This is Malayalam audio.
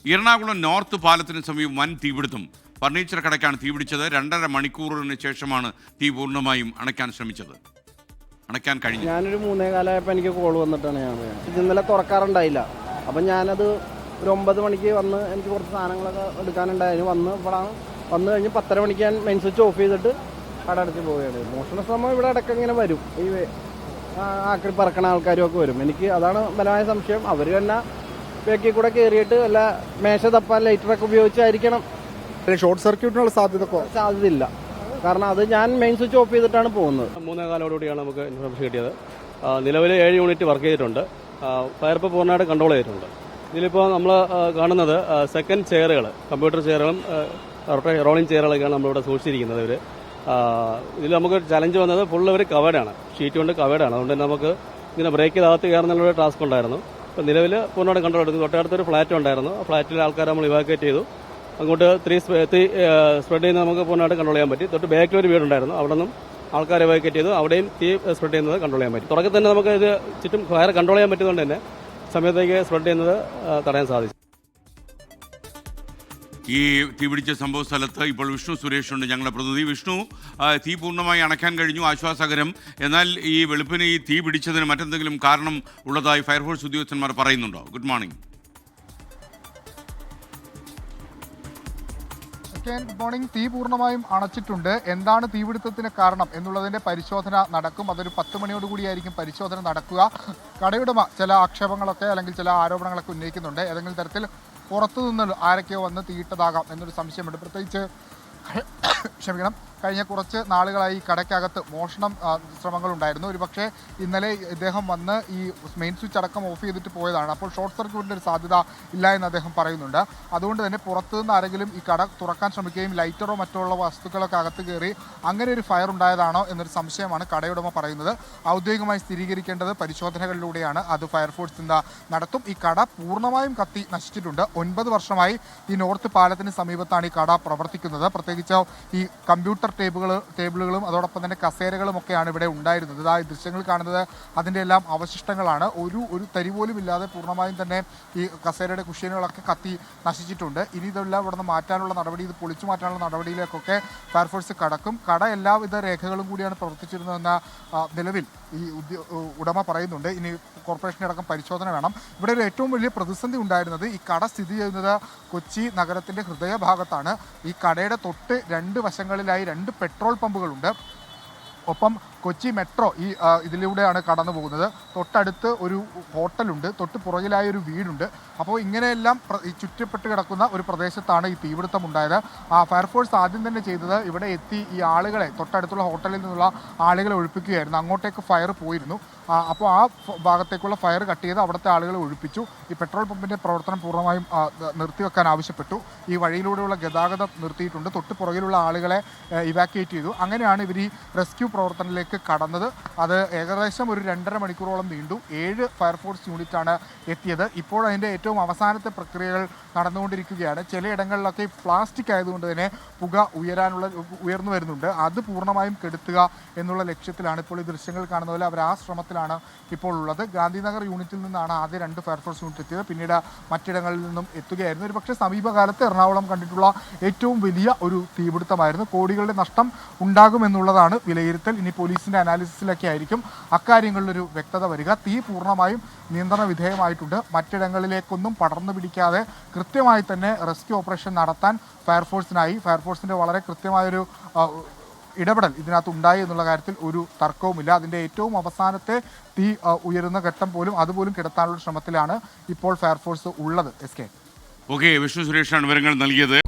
എറണാകുളം നോർത്ത് പാലത്തിന് സമീപം വൻ തീപിടുത്തം. ഫർണിച്ചർ കടയ്ക്കാണ് തീപിടിച്ചത്. 2.5 മണിക്കൂറിന് ശേഷമാണ് തീ പൂർണ്ണമായും അണയ്ക്കാൻ കഴിഞ്ഞു. ഞാനൊരു 3:15 എനിക്ക് കോൾ വന്നിട്ടാണ് ഇത് ഇന്നലെ തുറക്കാറുണ്ടായില്ല. അപ്പം ഞാനത് ഒരു 9 മണിക്ക് വന്ന് എനിക്ക് കുറച്ച് സാധനങ്ങളൊക്കെ എടുക്കാനുണ്ടായിരുന്നു. വന്നു കഴിഞ്ഞ് 10:30 മണിക്ക് ഞാൻ മെയിൻ സ്വിച്ച് ഓഫ് ചെയ്തിട്ട് കട അടച്ച് പോവുകയാണ്. മോഷണ ശ്രമം ഇവിടെ ഇടയ്ക്ക് ഇങ്ങനെ വരും. ഈ ആക്രി പറക്കണ ആൾക്കാരും ഒക്കെ വരും. എനിക്ക് അതാണ് ബലമായ സംശയം. അവർ തന്നെ ബേക്കിൽ കൂടെ കയറിയിട്ട് വല്ല മേശ തപ്പാൻ ലൈറ്ററൊക്കെ ഉപയോഗിച്ചായിരിക്കണം. ഷോർട്ട് സർക്യൂട്ടിനുള്ള സാധ്യതയില്ല. കാരണം അത് ഞാൻ മെയിൻ സ്വിച്ച് ഓഫ് ചെയ്തിട്ടാണ് പോകുന്നത്. 3:15 നമുക്ക് ഇൻഫർമേഷൻ കിട്ടിയത്. നിലവിൽ 7 യൂണിറ്റ് വർക്ക് ചെയ്തിട്ടുണ്ട്. ഫയർ ഇപ്പോൾ പൂർണ്ണമായിട്ട് കൺട്രോൾ ചെയ്തിട്ടുണ്ട്. ഇതിലിപ്പോൾ നമ്മൾ കാണുന്നത് സെക്കൻഡ് ചെയറുകൾ, കമ്പ്യൂട്ടർ ചെയറുകളും റോളിംഗ് ചെയറുകളൊക്കെയാണ് നമ്മളിവിടെ സൂക്ഷിച്ചിരിക്കുന്നത്. ഇതിൽ നമുക്ക് ചലഞ്ച് വന്നത് ഫുള്ള് ഒരു കവേഡാണ്, ഷീറ്റ് കൊണ്ട് കവേഡാണ്. അതുകൊണ്ട് തന്നെ നമുക്ക് ഇങ്ങനെ ബ്രേക്ക് ചെയ്തകത്ത് കയറുന്നുള്ള ടാസ്ക് ഉണ്ടായിരുന്നു. ഇപ്പോൾ നിലവിൽ പൂർണ്ണമായിട്ട് കൺട്രോൾ എടുത്തു. തൊട്ടടുത്തൊരു ഫ്ലാറ്റ് ഉണ്ടായിരുന്നു. ആ ഫ്ലാറ്റിലെ ആൾക്കാരെ നമ്മൾ ഇവാക്യുവേറ്റ് ചെയ്തു. അങ്ങോട്ട് 3 സ്പ്രെഡ് ചെയ്യുന്നത് നമുക്ക് പൂർണ്ണമായിട്ട് കൺട്രോൾ ചെയ്യാൻ പറ്റി. തൊട്ട് ബാക്കിലൊരു വീടുണ്ടായിരുന്നു, അവിടെ നിന്നും ആൾക്കാരെ ഇവാക്യുവേറ്റ് ചെയ്തു. അവിടെയും തീ സ്പ്രെഡ് ചെയ്യുന്നത് കൺട്രോൾ ചെയ്യാൻ പറ്റി. തുടക്കത്തിൽ തന്നെ നമുക്ക് ഇത് ചുറ്റും ഫയർ കൺട്രോൾ ചെയ്യാൻ പറ്റുന്നതുകൊണ്ട് തന്നെ സമയത്തേക്ക് സ്പ്രെഡ് ചെയ്യുന്നത് തടയാൻ സാധിച്ചു. ഈ തീപിടിച്ച സംഭവ സ്ഥലത്ത് ഇപ്പോൾ വിഷ്ണു സുരേഷ് ഉണ്ട്, ഞങ്ങളുടെ പ്രതിനിധി. വിഷ്ണു, തീ പൂർണ്ണമായി അണയ്ക്കാൻ കഴിഞ്ഞു, ആശ്വാസകരം. എന്നാൽ ഈ വെളുപ്പിന് ഈ തീ പിടിച്ചതിന് മറ്റെന്തെങ്കിലും കാരണം ഉള്ളതായി ഫയർഫോഴ്സ് ഉദ്യോഗസ്ഥന്മാർ പറയുന്നുണ്ടോ? Good morning. Good morning. തീ പൂർണ്ണമായും അണച്ചിട്ടുണ്ട്. എന്താണ് തീപിടുത്തത്തിന് കാരണം എന്നുള്ളതിന്റെ പരിശോധന നടക്കും. അതൊരു 10 മണിയോടുകൂടിയായിരിക്കും പരിശോധന നടക്കുക. കടയുടമ ചില ആക്ഷേപങ്ങളൊക്കെ അല്ലെങ്കിൽ ചില ആരോപണങ്ങളൊക്കെ ഉന്നയിക്കുന്നുണ്ട്. ഏതെങ്കിലും തരത്തിൽ പുറത്തു നിന്ന് ആരൊക്കെയോ വന്ന് തീയിട്ടതാകാം എന്നൊരു സംശയമുണ്ട്. പ്രത്യേകിച്ച് കഴിഞ്ഞ കുറച്ച് നാളുകളായി കടയ്ക്കകത്ത് മോഷണം ശ്രമങ്ങളുണ്ടായിരുന്നു. ഒരുപക്ഷെ ഇന്നലെ ഇദ്ദേഹം വന്ന് ഈ മെയിൻ സ്വിച്ച് അടക്കം ഓഫ് ചെയ്തിട്ട് പോയതാണ്. അപ്പോൾ ഷോർട്ട് സർക്യൂട്ടിൻ്റെ ഒരു സാധ്യത ഇല്ല എന്ന് അദ്ദേഹം പറയുന്നുണ്ട്. അതുകൊണ്ട് തന്നെ പുറത്തുനിന്ന് ആരെങ്കിലും ഈ കട തുറക്കാൻ ശ്രമിക്കുകയും ലൈറ്ററോ മറ്റോ ഉള്ള വസ്തുക്കളൊക്കെ അകത്ത് കയറി അങ്ങനെ ഒരു ഫയർ ഉണ്ടായതാണോ എന്നൊരു സംശയമാണ് കടയുടമ പറയുന്നത്. ഔദ്യോഗികമായി സ്ഥിരീകരിക്കേണ്ടത് പരിശോധനകളിലൂടെയാണ്. അത് ഫയർഫോഴ്സ് ഇന്ന് നടത്തും. ഈ കട പൂർണ്ണമായും കത്തി നശിച്ചിട്ടുണ്ട്. 9 വർഷമായി ഈ നോർത്ത് പാലത്തിന് സമീപത്താണ് ഈ കട പ്രവർത്തിക്കുന്നത്. പ്രത്യേകിച്ച് ഈ കമ്പ്യൂട്ടർ ടേബിളുകളും അതോടൊപ്പം തന്നെ കസേരകളും ഒക്കെയാണ് ഇവിടെ ഉണ്ടായിരുന്നത്. ഈ ദൃശ്യങ്ങൾ കാണുന്നത് അതിൻ്റെ എല്ലാം അവശിഷ്ടങ്ങളാണ്. ഒരു തരി പോലും ഇല്ലാതെ പൂർണ്ണമായും തന്നെ ഈ കസേരയുടെ കുഷ്യനുകളൊക്കെ കത്തി നശിച്ചിട്ടുണ്ട്. ഇനി ഇതെല്ലാം ഇവിടെ നിന്ന് മാറ്റാനുള്ള നടപടി, ഇത് പൊളിച്ചു മാറ്റാനുള്ള നടപടിയിലേക്കൊക്കെ ഫയർഫോഴ്സ് കടക്കും. കട എല്ലാവിധ രേഖകളും കൂടിയാണ് പ്രവർത്തിച്ചിരുന്നതെന്ന നിലവിൽ ഈ ഉടമ പറയുന്നുണ്ട്. ഇനി കോർപ്പറേഷൻ്റെ അടക്കം പരിശോധന വേണം. ഇവിടെ ഒരു ഏറ്റവും വലിയ പ്രതിസന്ധി ഉണ്ടായിരുന്നത്, ഈ കട സ്ഥിതി ചെയ്യുന്നത് കൊച്ചി നഗരത്തിൻ്റെ ഹൃദയഭാഗത്താണ്. ഈ കടയുടെ തൊട്ട് 2 വശങ്ങളിലായി 2 പെട്രോൾ പമ്പുകളുണ്ട്. ഒപ്പം കൊച്ചി മെട്രോ ഇതിലൂടെയാണ് കടന്നു പോകുന്നത്. തൊട്ടടുത്ത് ഒരു ഹോട്ടലുണ്ട്, തൊട്ട് പുറകിലായ ഒരു വീടുണ്ട്. അപ്പോൾ ഇങ്ങനെയെല്ലാം ചുറ്റപ്പെട്ട് കിടക്കുന്ന ഒരു പ്രദേശത്താണ് ഈ തീപിടുത്തം ഉണ്ടായത്. ഫയർഫോഴ്സ് ആദ്യം തന്നെ ചെയ്തത് ഇവിടെ എത്തി ഈ ആളുകളെ, തൊട്ടടുത്തുള്ള ഹോട്ടലിൽ നിന്നുള്ള ആളുകളെ ഒഴിപ്പിക്കുകയായിരുന്നു. അങ്ങോട്ടേക്ക് ഫയർ പോയിരുന്നു. അപ്പോൾ ആ ഭാഗത്തേക്കുള്ള ഫയർ കട്ട് ചെയ്ത് അവിടുത്തെ ആളുകളെ ഒഴിപ്പിച്ചു. ഈ പെട്രോൾ പമ്പിൻ്റെ പ്രവർത്തനം പൂർണ്ണമായും നിർത്തിവെക്കാൻ ആവശ്യപ്പെട്ടു. ഈ വഴിയിലൂടെയുള്ള ഗതാഗതം നിർത്തിയിട്ടുണ്ട്. തൊട്ട് പുറകിലുള്ള ആളുകളെ ഇവാക്യുവേറ്റ് ചെയ്തു. അങ്ങനെയാണ് ഇവർ ഈ റെസ്ക്യൂ പ്രവർത്തനത്തിലേക്ക് കടന്നത്. അത് ഏകദേശം ഒരു 2.5 മണിക്കൂറോളം നീണ്ടു. 7 ഫയർഫോഴ്സ് യൂണിറ്റാണ് എത്തിയത്. ഇപ്പോൾ അതിൻ്റെ ഏറ്റവും അവസാനത്തെ പ്രക്രിയകൾ നടന്നുകൊണ്ടിരിക്കുകയാണ്. ചിലയിടങ്ങളിലൊക്കെ പ്ലാസ്റ്റിക് ആയതുകൊണ്ട് തന്നെ പുക ഉയർന്നു വരുന്നുണ്ട്. അത് പൂർണ്ണമായും കെടുത്തുക എന്നുള്ള ലക്ഷ്യത്തിലാണ് ഇപ്പോൾ ഈ ദൃശ്യങ്ങൾ കാണുന്ന പോലെ അവർ ആ ശ്രമത്തിലാണ് ഇപ്പോൾ ഉള്ളത്. ഗാന്ധിനഗർ യൂണിറ്റിൽ നിന്നാണ് ആദ്യം 2 ഫയർഫോഴ്സ് യൂണിറ്റ് എത്തിയത്. പിന്നീട് മറ്റിടങ്ങളിൽ നിന്നും എത്തുകയായിരുന്നു. ഒരു പക്ഷേ സമീപകാലത്ത് എറണാകുളം കണ്ടിട്ടുള്ള ഏറ്റവും വലിയ ഒരു തീപിടുത്തമായിരുന്നു. കോടികളുടെ നഷ്ടം ഉണ്ടാകുമെന്നുള്ളതാണ് വിലയിരുത്തൽ. ഇനി പോലീസിൻ്റെ അനാലിസിസിലൊക്കെ ആയിരിക്കും അക്കാര്യങ്ങളിലൊരു വ്യക്തത വരിക. തീ പൂർണ്ണമായും നിയന്ത്രണ വിധേയമായിട്ടുണ്ട്. മറ്റിടങ്ങളിലേക്കൊന്നും പടർന്നു പിടിക്കാതെ കൃത്യമായി തന്നെ റെസ്ക്യൂ ഓപ്പറേഷൻ നടത്താൻ ഫയർഫോഴ്സിൻ്റെ വളരെ കൃത്യമായൊരു ഇടപെടൽ ഇതിനകത്ത് ഉണ്ടായി എന്നുള്ള കാര്യത്തിൽ ഒരു തർക്കവുമില്ല. അതിൻ്റെ ഏറ്റവും അവസാനത്തെ തീ ഉയരുന്ന ഘട്ടം അതുപോലും കിടത്താനുള്ള ശ്രമത്തിലാണ് ഇപ്പോൾ ഫയർഫോഴ്സ് ഉള്ളത്. ഓക്കെ, വിഷ്ണു സുരേഷാണ് വിവരങ്ങൾ നൽകിയത്.